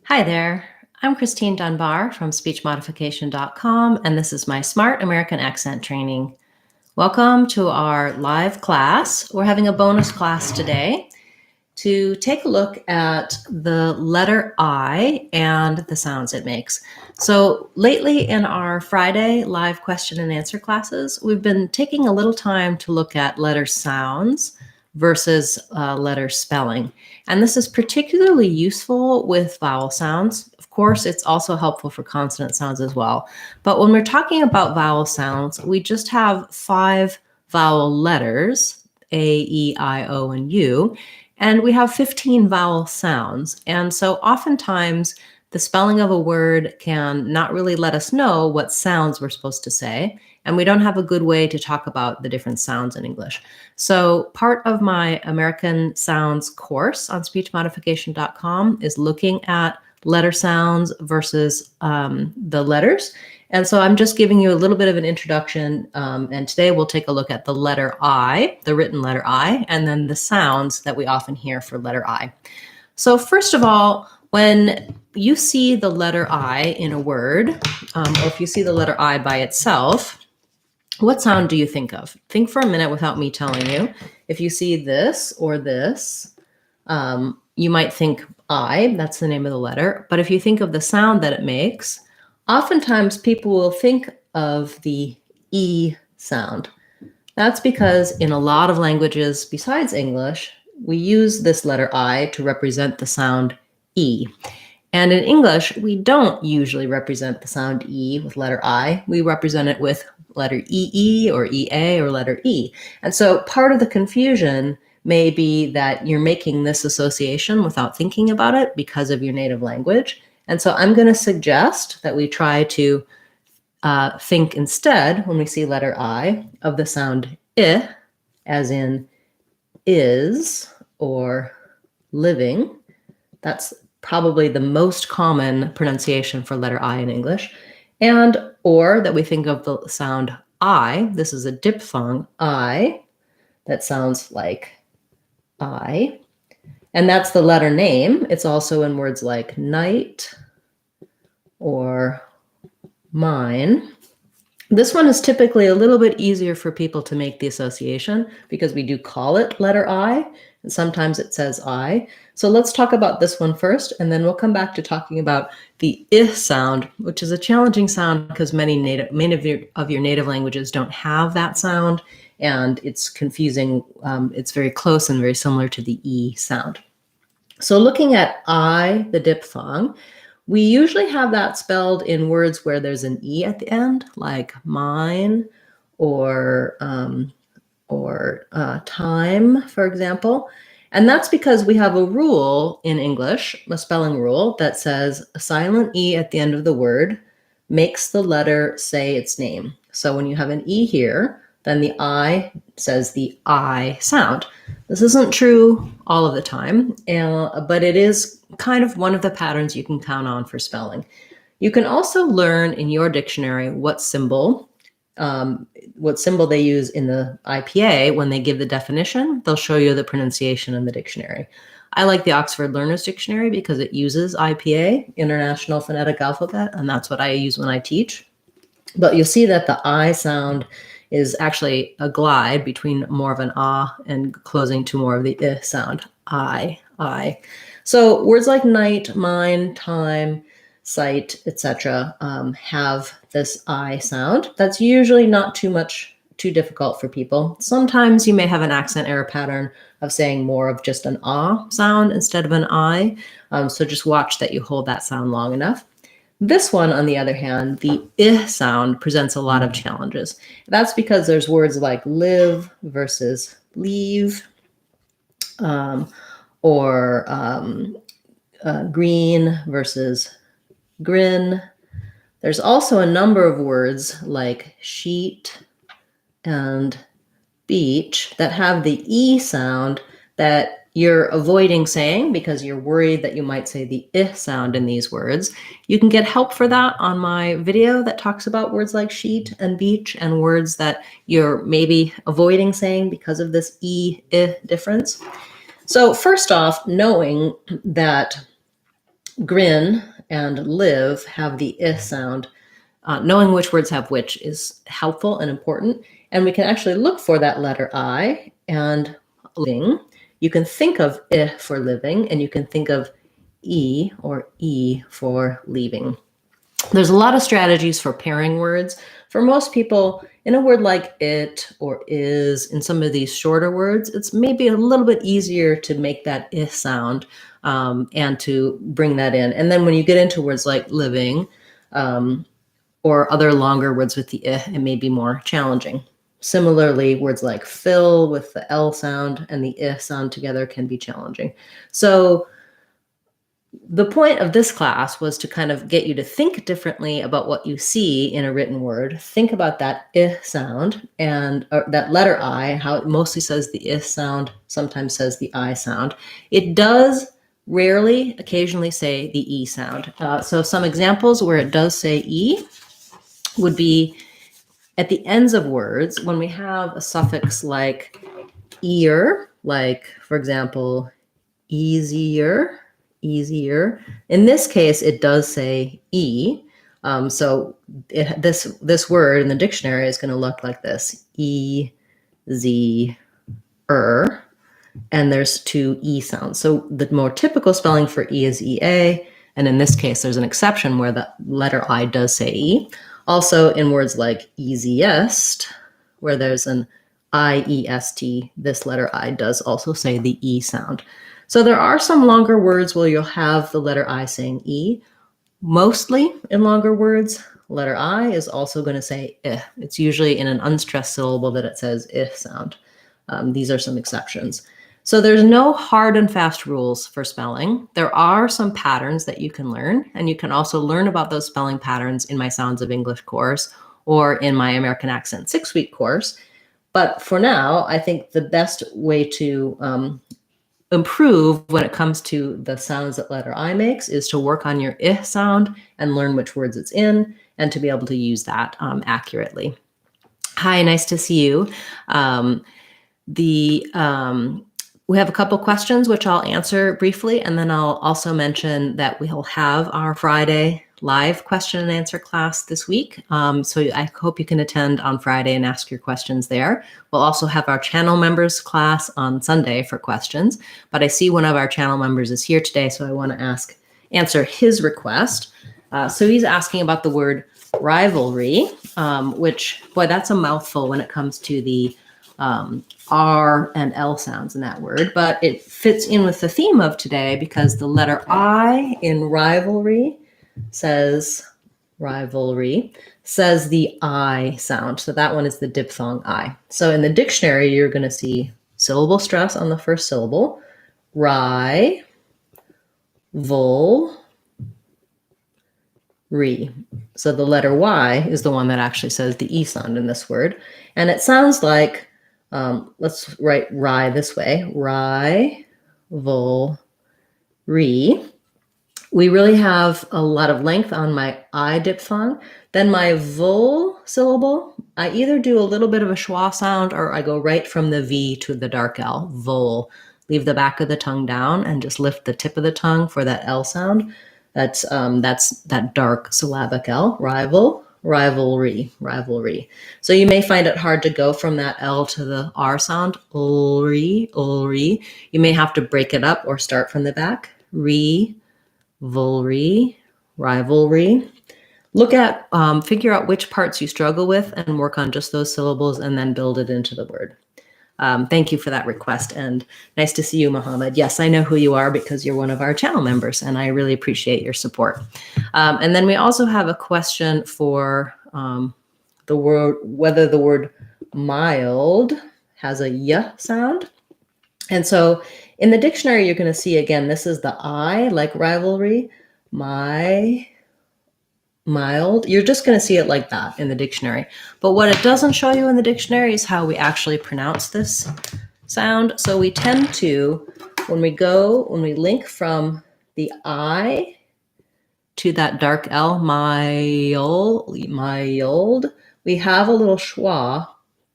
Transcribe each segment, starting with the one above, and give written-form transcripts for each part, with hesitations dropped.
Hi there. I'm Christine Dunbar from speechmodification.com, and this is my Smart American Accent Training. Welcome to our live class. We're having a bonus class today to take a look at the letter I and the sounds it makes. So lately in our Friday live question and answer classes, we've been taking a little time to look at letter sounds versus letter spelling. And this is particularly useful with vowel sounds. Of course, it's also helpful for consonant sounds as well. But when we're talking about vowel sounds, we just have 5 vowel letters, A, E, I, O, and U. And we have 15 vowel sounds. And so oftentimes the spelling of a word can not really let us know what sounds we're supposed to say. And we don't have a good way to talk about the different sounds in English. So part of my American Sounds course on speechmodification.com is looking at letter sounds versus the letters. And so I'm just giving you a little bit of an introduction, and today we'll take a look at the letter I, the written letter I, and then the sounds that we often hear for letter I. So first of all, when you see the letter I in a word, or if you see the letter I by itself, what sound do you think of? Think for a minute without me telling you. If you see this or this, you might think I, that's the name of the letter. But if you think of the sound that it makes, oftentimes people will think of the E sound. That's because in a lot of languages besides English, we use this letter I to represent the sound E. And in English, we don't usually represent the sound E with letter I. We represent it with letter EE or EA or letter E. And so part of the confusion may be that you're making this association without thinking about it because of your native language. And so I'm going to suggest that we try to think instead, when we see letter I, of the sound I, as in is or living. That's probably the most common pronunciation for letter I in English. And or that we think of the sound I. This is a diphthong, I, that sounds like I. And that's the letter name. It's also in words like night or mine. This one is typically a little bit easier for people to make the association because we do call it letter I, and sometimes it says I. So let's talk about this one first, and then we'll come back to talking about the I sound, which is a challenging sound because many of your native languages don't have that sound, and it's confusing. It's very close and very similar to the E sound. So looking at I, the diphthong, we usually have that spelled in words where there's an E at the end, like mine or time, for example. And that's because we have a rule in English, a spelling rule, that says a silent E at the end of the word makes the letter say its name. So when you have an E here, then the I says the I sound. This isn't true all of the time, but it is kind of one of the patterns you can count on for spelling. You can also learn in your dictionary what symbol they use in the IPA when they give the definition. They'll show you the pronunciation in the dictionary. I like the Oxford Learner's Dictionary because it uses IPA, International Phonetic Alphabet, and that's what I use when I teach. But you'll see that the I sound is actually a glide between more of an ah and closing to more of the I sound. I. So words like night, mine, time, sight, etc. Have this I sound. That's usually not too difficult for people. Sometimes you may have an accent error pattern of saying more of just an ah sound instead of an I. So just watch that you hold that sound long enough. This one, on the other hand, the I sound presents a lot of challenges. That's because there's words like live versus leave, or green versus grin. There's also a number of words like sheet and beach that have the E sound that you're avoiding saying because you're worried that you might say the I sound in these words. You can get help for that on my video that talks about words like sheet and beach and words that you're maybe avoiding saying because of this I difference. So first off, knowing that grin and live have the I sound. Knowing which words have which is helpful and important. And we can actually look for that letter I and living. You can think of I for living, and you can think of E or E for leaving. There's a lot of strategies for pairing words. For most people, in a word like it or is, in some of these shorter words, it's maybe a little bit easier to make that I sound and to bring that in. And then when you get into words like living, or other longer words with the I, it may be more challenging. Similarly, words like fill with the L sound and the I sound together can be challenging. So the point of this class was to kind of get you to think differently about what you see in a written word. Think about that I sound and that letter I, how it mostly says the I sound, sometimes says the I sound. It does rarely, occasionally say the E sound. So some examples where it does say E would be at the ends of words when we have a suffix like ear, like, for example, easier. In this case, it does say E. So this word in the dictionary is going to look like this, easier. And there's two E sounds. So the more typical spelling for E is EA. And in this case, there's an exception where the letter I does say E. Also in words like easiest, where there's an IEST, this letter I does also say the E sound. So there are some longer words where you'll have the letter I saying E. Mostly in longer words, letter I is also going to say I. It's usually in an unstressed syllable that it says I sound. These are some exceptions. So there's no hard and fast rules for spelling. There are some patterns that you can learn, and you can also learn about those spelling patterns in my Sounds of English course or in my American Accent 6-week course. But for now, I think the best way to improve when it comes to the sounds that letter I makes is to work on your I sound and learn which words it's in and to be able to use that accurately. Hi, nice to see you. We have a couple questions which I'll answer briefly, and then I'll also mention that we'll have our Friday live question and answer class this week. So I hope you can attend on Friday and ask your questions there. We'll also have our channel members class on Sunday for questions, but I see one of our channel members is here today, so I want to answer his request. So he's asking about the word rivalry, which, boy, that's a mouthful when it comes to the R and L sounds in that word, but it fits in with the theme of today because the letter I in rivalry says the I sound. So that one is the diphthong I. So in the dictionary, you're going to see syllable stress on the first syllable, ri, vul, re. So the letter Y is the one that actually says the E sound in this word. And it sounds like, let's write ri this way, ri, vul, re. We really have a lot of length on my I diphthong. Then my vul syllable, I either do a little bit of a schwa sound or I go right from the V to the dark L, vul. Leave the back of the tongue down and just lift the tip of the tongue for that L sound. That's that dark syllabic L, rivalry. So you may find it hard to go from that L to the R sound, ulri. You may have to break it up or start from the back, rivalry. Look at, figure out which parts you struggle with and work on just those syllables and then build it into the word. Thank you for that request, and nice to see you, Mohammed. Yes, I know who you are because you're one of our channel members, and I really appreciate your support. And then we also have a question for the word, whether the word mild has a y sound. And so in the dictionary, you're going to see, again, this is the I, like rivalry, mild. You're just going to see it like that in the dictionary. But what it doesn't show you in the dictionary is how we actually pronounce this sound. So we tend to, when we link from the I to that dark L, mild, we have a little schwa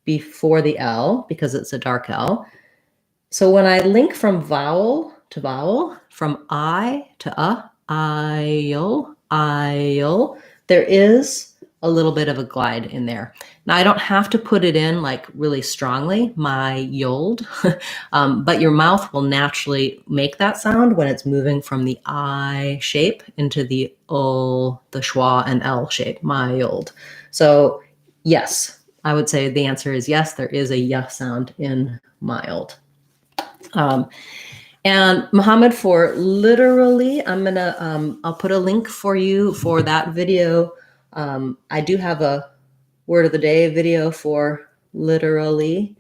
before the L because it's a dark L. So when I link from vowel to vowel, from I to I'll. There is a little bit of a glide in there. Now, I don't have to put it in like really strongly, my-yold, but your mouth will naturally make that sound when it's moving from the I shape into the O, the schwa and L shape, my-yold. So yes, I would say the answer is yes, there is a y sound in mild. And Mohammed, for literally, I'll put a link for you for that video. I do have a word of the day video for literally.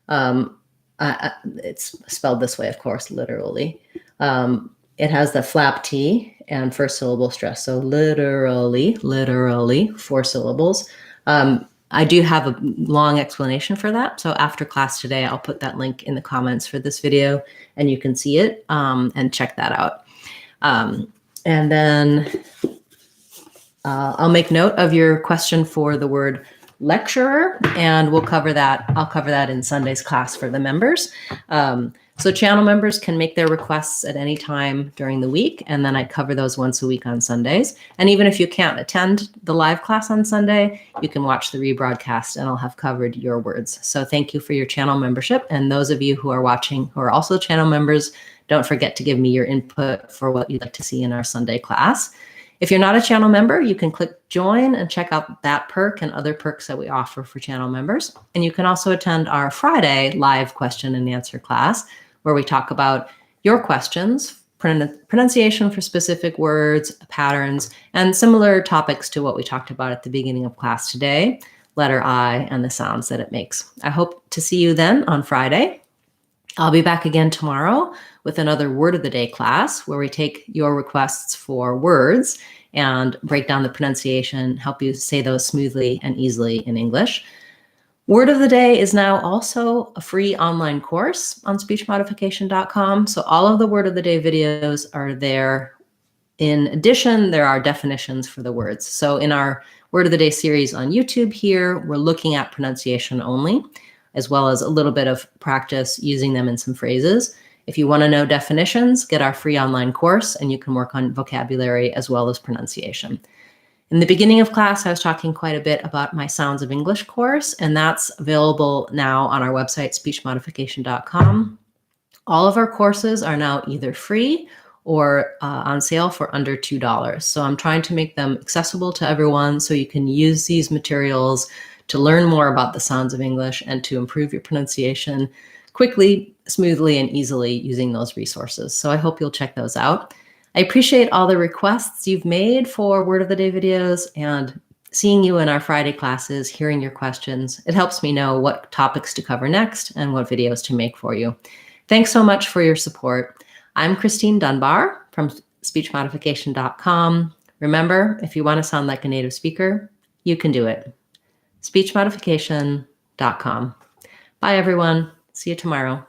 It's spelled this way, of course, literally. It has the flap T and first syllable stress. So literally, 4 syllables. I do have a long explanation for that. So after class today, I'll put that link in the comments for this video and you can see it and check that out. And then I'll make note of your question for the word lecturer, and we'll cover that. I'll cover that in Sunday's class for the members. So channel members can make their requests at any time during the week, and then I cover those once a week on Sundays. And even if you can't attend the live class on Sunday, you can watch the rebroadcast and I'll have covered your words. So thank you for your channel membership. And those of you who are watching who are also channel members, don't forget to give me your input for what you'd like to see in our Sunday class. If you're not a channel member, you can click join and check out that perk and other perks that we offer for channel members. And you can also attend our Friday live question and answer class, where we talk about your questions, pronunciation for specific words, patterns, and similar topics to what we talked about at the beginning of class today, letter I and the sounds that it makes. I hope to see you then on Friday. I'll be back again tomorrow with another word of the day class where we take your requests for words and break down the pronunciation, help you say those smoothly and easily in English. Word of the Day is now also a free online course on speechmodification.com. So all of the Word of the Day videos are there. In addition, there are definitions for the words. So in our Word of the Day series on YouTube here, we're looking at pronunciation only, as well as a little bit of practice using them in some phrases. If you want to know definitions, get our free online course and you can work on vocabulary as well as pronunciation. In the beginning of class, I was talking quite a bit about my Sounds of English course, and that's available now on our website, speechmodification.com. All of our courses are now either free or on sale for under $2. So I'm trying to make them accessible to everyone so you can use these materials to learn more about the sounds of English and to improve your pronunciation quickly, smoothly, and easily using those resources. So I hope you'll check those out. I appreciate all the requests you've made for Word of the Day videos and seeing you in our Friday classes, hearing your questions. It helps me know what topics to cover next and what videos to make for you. Thanks so much for your support. I'm Christine Dunbar from speechmodification.com. Remember, if you want to sound like a native speaker, you can do it. speechmodification.com. Bye, everyone. See you tomorrow.